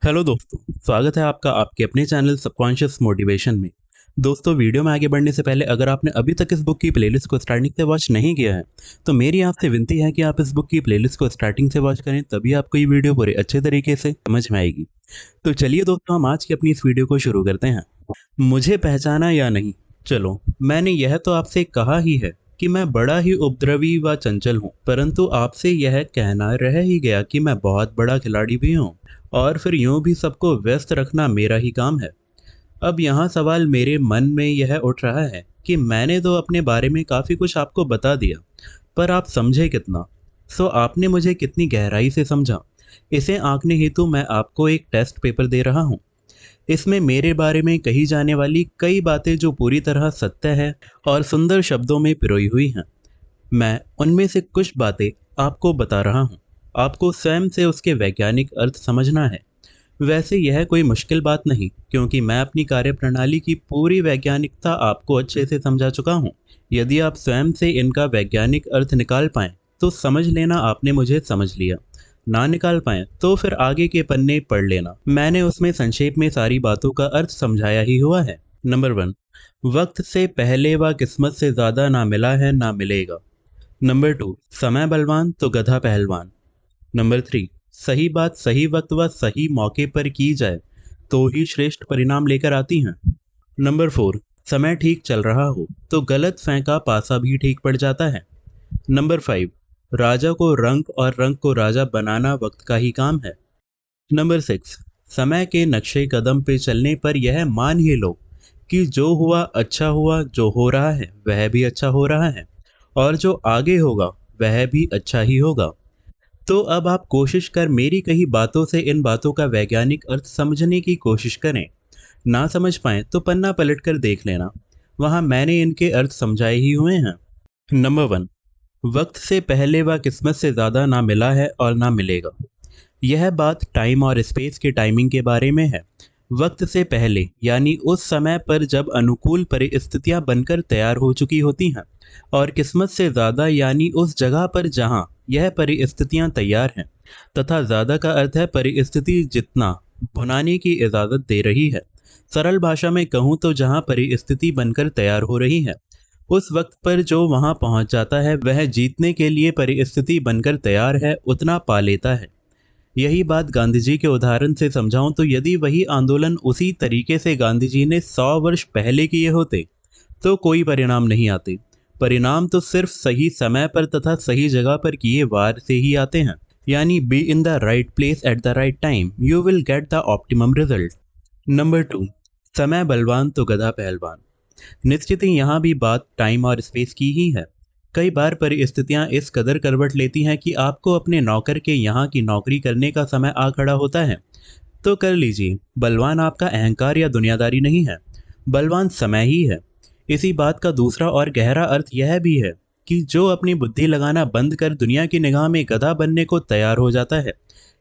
Hello दोस्तों, स्वागत है आपका आपके अपने चैनल सबकॉन्शियस मोटिवेशन में। दोस्तों, वीडियो में आगे बढ़ने से पहले अगर आपने अभी तक इस बुक की प्लेलिस्ट को स्टार्टिंग से वॉच नहीं किया है तो मेरी आपसे विनती है कि आप इस बुक की प्लेलिस्ट को स्टार्टिंग से वॉच करें, तभी आपको ये वीडियो पूरे अच्छे तरीके से समझ में आएगी। तो चलिए दोस्तों, हम आज की अपनी इस वीडियो को शुरू करते हैं। मुझे पहचाना या नहीं? चलो, मैंने यह तो आपसे कहा ही है कि मैं बड़ा ही उपद्रवी व चंचल हूँ, परंतु आपसे यह कहना रह ही गया कि मैं बहुत बड़ा खिलाड़ी भी हूँ, और फिर यूं भी सबको व्यस्त रखना मेरा ही काम है। अब यहाँ सवाल मेरे मन में यह उठ रहा है कि मैंने तो अपने बारे में काफ़ी कुछ आपको बता दिया, पर आप समझे कितना? सो आपने मुझे कितनी गहराई से समझा? इसे आंकने हेतु मैं आपको एक टेस्ट पेपर दे रहा हूँ। इसमें मेरे बारे में कही जाने वाली कई बातें जो पूरी तरह सत्य है और सुंदर शब्दों में पिरोई हुई हैं। मैं उनमें से कुछ बातें आपको बता रहा हूँ। आपको स्वयं से उसके वैज्ञानिक अर्थ समझना है। वैसे यह कोई मुश्किल बात नहीं, क्योंकि मैं अपनी कार्यप्रणाली की पूरी वैज्ञानिकता आपको अच्छे से समझा चुका हूँ। यदि आप स्वयं से इनका वैज्ञानिक अर्थ निकाल पाएं तो समझ लेना आपने मुझे समझ लिया। ना निकाल पाएं तो फिर आगे के पन्ने पढ़ लेना, मैंने उसमें संक्षेप में सारी बातों का अर्थ समझाया ही हुआ है। नंबर 1, वक्त से पहले व किस्मत से ज़्यादा ना मिला है ना मिलेगा। नंबर 2, समय बलवान तो गधा पहलवान। नंबर 3, सही बात सही वक्त व सही मौके पर की जाए तो ही श्रेष्ठ परिणाम लेकर आती हैं। नंबर 4, समय ठीक चल रहा हो तो गलत फेंका पासा भी ठीक पड़ जाता है। नंबर 5, राजा को रंक और रंक को राजा बनाना वक्त का ही काम है। नंबर 6, समय के नक्शे कदम पे चलने पर यह मान ही लो कि जो हुआ अच्छा हुआ, जो हो रहा है वह भी अच्छा हो रहा है, और जो आगे होगा वह भी अच्छा ही होगा। तो अब आप कोशिश कर मेरी कही बातों से इन बातों का वैज्ञानिक अर्थ समझने की कोशिश करें। ना समझ पाए तो पन्ना पलट कर देख लेना, वहां मैंने इनके अर्थ समझाए ही हुए हैं। नंबर 1, वक्त से पहले व किस्मत से ज़्यादा ना मिला है और ना मिलेगा। यह बात टाइम और स्पेस के टाइमिंग के बारे में है। वक्त से पहले यानी उस समय पर जब अनुकूल परिस्थितियां बनकर तैयार हो चुकी होती हैं, और किस्मत से ज़्यादा यानी उस जगह पर जहां यह परिस्थितियां तैयार हैं, तथा ज़्यादा का अर्थ है परिस्थिति जितना बनाने की इजाज़त दे रही है। सरल भाषा में कहूँ तो जहां परिस्थिति बनकर तैयार हो रही है, उस वक्त पर जो वहां पहुंच जाता है वह जीतने के लिए परिस्थिति बनकर तैयार है उतना पा लेता है। यही बात गांधी जी के उदाहरण से समझाऊं तो यदि वही आंदोलन उसी तरीके से गांधी जी ने 100 वर्ष पहले किए होते तो कोई परिणाम नहीं आते। परिणाम तो सिर्फ सही समय पर तथा सही जगह पर किए वार से ही आते हैं। यानी be in the right place at the right time, you will get the optimum result. Number 2, समय बलवान तो गधा पहलवान। निश्चित ही यहाँ भी बात टाइम और स्पेस की ही है। कई बार परिस्थितियाँ इस कदर करवट लेती हैं कि आपको अपने नौकर के यहाँ की नौकरी करने का समय आ खड़ा होता है तो कर लीजिए। बलवान आपका अहंकार या दुनियादारी नहीं है, बलवान समय ही है। इसी बात का दूसरा और गहरा अर्थ यह भी है कि जो अपनी बुद्धि लगाना बंद कर दुनिया की निगाह में गधा बनने को तैयार हो जाता है,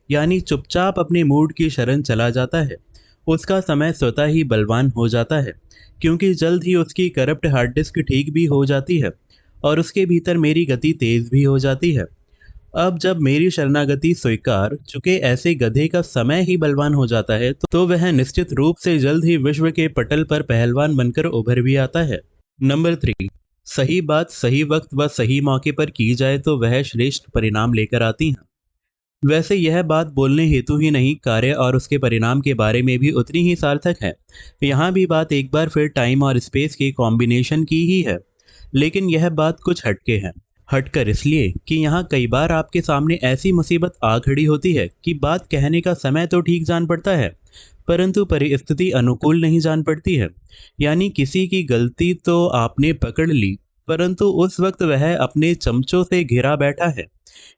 यानी चुपचाप अपने मूड की शरण चला जाता है, उसका समय स्वतः ही बलवान हो जाता है, क्योंकि जल्द ही उसकी करप्ट हार्ड डिस्क ठीक भी हो जाती है और उसके भीतर मेरी गति तेज भी हो जाती है। अब जब मेरी शरणागति स्वीकार चुके ऐसे गधे का समय ही बलवान हो जाता है तो वह निश्चित रूप से जल्द ही विश्व के पटल पर पहलवान बनकर उभर भी आता है। नंबर 3, सही बात सही वक्त व सही मौके पर की जाए तो वह श्रेष्ठ परिणाम लेकर आती है। वैसे यह बात बोलने हेतु ही नहीं, कार्य और उसके परिणाम के बारे में भी उतनी ही सार्थक है। यहाँ भी बात एक बार फिर टाइम और स्पेस के कॉम्बिनेशन की ही है, लेकिन यह बात कुछ हटके है। हटकर इसलिए कि यहाँ कई बार आपके सामने ऐसी मुसीबत आ खड़ी होती है कि बात कहने का समय तो ठीक जान पड़ता है, परंतु परिस्थिति अनुकूल नहीं जान पड़ती है। यानी किसी की गलती तो आपने पकड़ ली, परंतु उस वक्त वह अपने चमचों से घिरा बैठा है।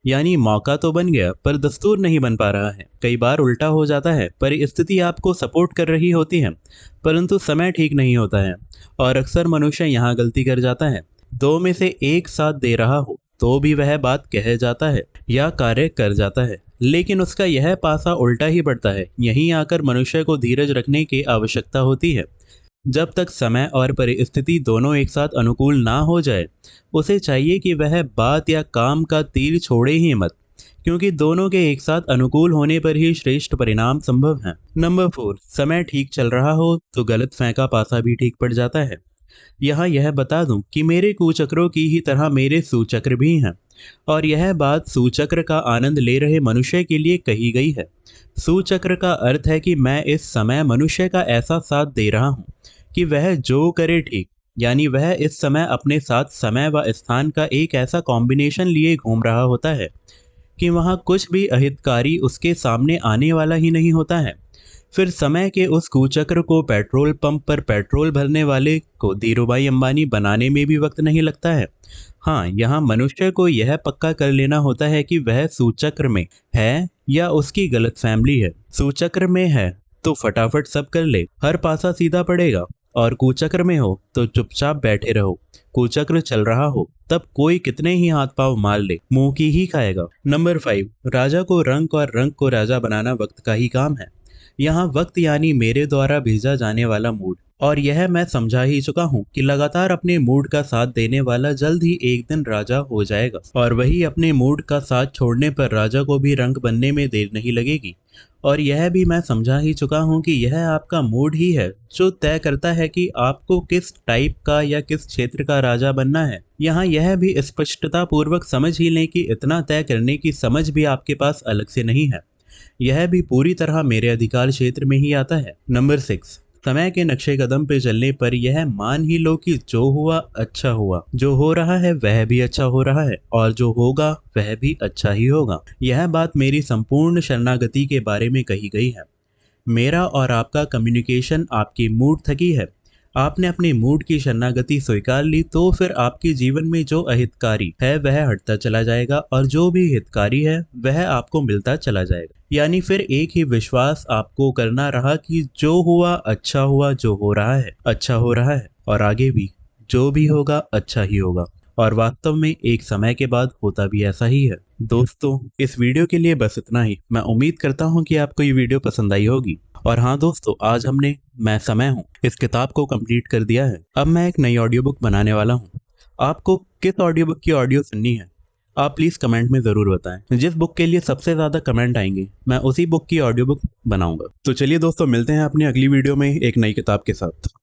यानी मौका तो बन गया पर दस्तूर नहीं बन पा रहा है। कई बार उल्टा हो जाता है, परिस्थिति आपको सपोर्ट कर रही होती है परंतु समय ठीक नहीं होता है, और अक्सर मनुष्य यहाँ गलती कर जाता है। दो में से एक साथ दे रहा हो तो भी वह बात कह जाता है या कार्य कर जाता है, लेकिन उसका यह पासा उल्टा ही पड़ता है। यहीं आकर मनुष्य को धीरज रखने की आवश्यकता होती है। जब तक समय और परिस्थिति दोनों एक साथ अनुकूल ना हो जाए, उसे चाहिए कि वह बात या काम का तीर छोड़े ही मत, क्योंकि दोनों के एक साथ अनुकूल होने पर ही श्रेष्ठ परिणाम संभव है। नंबर 4, समय ठीक चल रहा हो तो गलत फेंका पासा भी ठीक पड़ जाता है। यहाँ यह बता दूं कि मेरे कुचक्रों की ही तरह मेरे सुचक्र भी हैं, और यह बात सुचक्र का आनंद ले रहे मनुष्य के लिए कही गई है। सुचक्र का अर्थ है कि मैं इस समय मनुष्य का ऐसा साथ दे रहा हूँ कि वह जो करे ठीक, यानी वह इस समय अपने साथ समय व स्थान का एक ऐसा कॉम्बिनेशन लिए घूम रहा होता है कि वहाँ कुछ भी अहितकारी उसके सामने आने वाला ही नहीं होता है। फिर समय के उस कुचक्र को पेट्रोल पंप पर पेट्रोल भरने वाले को धीरूभाई अंबानी बनाने में भी वक्त नहीं लगता है। हाँ, यहाँ मनुष्य को यह पक्का कर लेना होता है कि वह सूचक्र में है या उसकी गलत फैमिली है। सूचक्र में है तो फटाफट सब कर ले, हर पासा सीधा पड़ेगा, और कुचक्र में हो तो चुपचाप बैठे रहो। कुचक्र चल रहा हो तब कोई कितने ही हाथ पांव मार ले, मुंह की ही खाएगा। नंबर 5, राजा को रंक और रंक को राजा बनाना वक्त का ही काम है। यहाँ वक्त यानी मेरे द्वारा भेजा जाने वाला मूड, और यह मैं समझा ही चुका हूँ कि लगातार अपने मूड का साथ देने वाला जल्द ही एक दिन राजा हो जाएगा, और वही अपने मूड का साथ छोड़ने पर राजा को भी रंक बनने में देर नहीं लगेगी। और यह भी मैं समझा ही चुका हूँ कि यह आपका मूड ही है जो तय करता है कि आपको किस टाइप का या किस क्षेत्र का राजा बनना है। यहाँ यह भी स्पष्टता पूर्वक समझ ही लें कि इतना तय करने की समझ भी आपके पास अलग से नहीं है, यह भी पूरी तरह मेरे अधिकार क्षेत्र में ही आता है। नंबर 6, समय के नक्शे कदम पे चलने पर यह मान ही लो कि जो हुआ अच्छा हुआ, जो हो रहा है वह भी अच्छा हो रहा है, और जो होगा वह भी अच्छा ही होगा। यह बात मेरी संपूर्ण शरणागति के बारे में कही गई है। मेरा और आपका कम्युनिकेशन आपकी मूड थकी है, आपने अपने मूड की शरणागति स्वीकार ली तो फिर आपके जीवन में जो अहितकारी है वह हटता चला जाएगा, और जो भी हितकारी है वह आपको मिलता चला जाएगा। यानी फिर एक ही विश्वास आपको करना रहा कि जो हुआ अच्छा हुआ, जो हो रहा है अच्छा हो रहा है, और आगे भी जो भी होगा अच्छा ही होगा। और वास्तव में एक समय के बाद होता भी ऐसा ही है। दोस्तों, इस वीडियो के लिए बस इतना ही। मैं उम्मीद करता हूँ कि आपको ये वीडियो पसंद आई होगी। और हाँ दोस्तों, आज हमने मैं समय हूँ इस किताब को कंप्लीट कर दिया है। अब मैं एक नई ऑडियो बुक बनाने वाला हूँ। आपको किस ऑडियो बुक की ऑडियो सुननी है आप प्लीज़ कमेंट में ज़रूर बताएं। जिस बुक के लिए सबसे ज़्यादा कमेंट आएंगे मैं उसी बुक की ऑडियो बुक बनाऊंगा। तो चलिए दोस्तों, मिलते हैं अपनी अगली वीडियो में एक नई किताब के साथ।